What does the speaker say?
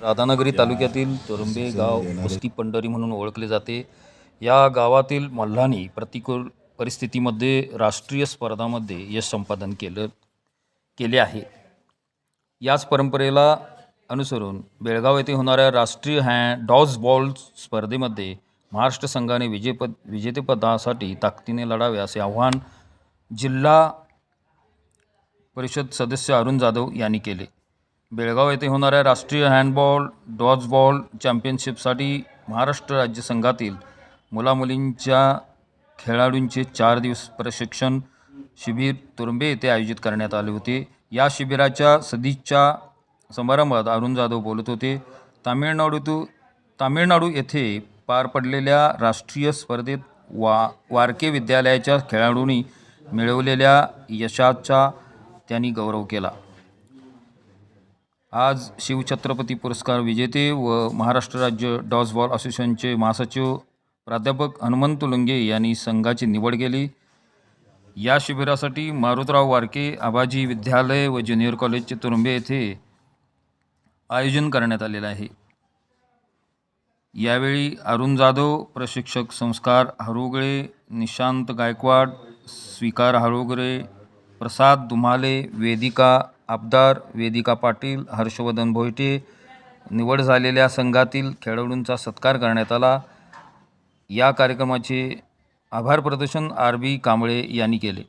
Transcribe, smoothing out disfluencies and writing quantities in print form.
राधानगरी तालुक्यातील तुरुंबे गाव कुस्ती पंढरी म्हणून ओळखले जाते. या गावातील मल्लांनी प्रतिकूल परिस्थितीमध्ये राष्ट्रीय स्पर्धांमध्ये यश संपादन केले आहे. याच परंपरेला अनुसरून बेळगाव येथे होणाऱ्या राष्ट्रीय डॉज बॉल स्पर्धेमध्ये महाराष्ट्र संघाने विजेतेपदासाठी ताकदीने लढावे असे आवाहन जिल्हा परिषद सदस्य अरुण जाधव यांनी केले. बेळगाव येथे होणाऱ्या राष्ट्रीय डॉजबॉल चॅम्पियनशिपसाठी महाराष्ट्र राज्य संघातील मुलामुलींच्या खेळाडूंचे 4 दिवस प्रशिक्षण शिबिर तुरुंबे येथे आयोजित करण्यात आले होते. या शिबिराच्या सदिच्छा समारंभात अरुण जाधव बोलत होते. तामिळनाडू येथे पार पडलेल्या राष्ट्रीय स्पर्धेत वारके विद्यालयाच्या खेळाडूंनी मिळवलेल्या यशाचा त्यांनी गौरव केला. आज शिवछत्रपती पुरस्कार विजेते व महाराष्ट्र राज्य डॉजबॉल असोसिएशनचे महासचिव प्राध्यापक हनुमंत लुंगे यांनी संघाची निवड केली. या शिबिरासाठी मारुतराव वारके आबाजी विद्यालय व ज्युनियर कॉलेजचे तुरुंबे येथे आयोजन करण्यात आलेले आहे. यावेळी अरुण जाधव, प्रशिक्षक संस्कार हरुगळे, निशांत गायकवाड, स्वीकार हरुगळे, प्रसाद दुमाले, वेदिका आबदार, वेदिका पाटील, हर्षवर्धन भोईटे, निवड झालेल्या संघातील खेळाडूंचा सत्कार करण्यात आला. या कार्यक्रमाचे आभार प्रदर्शन आर.बी. कांबळे यांनी केले.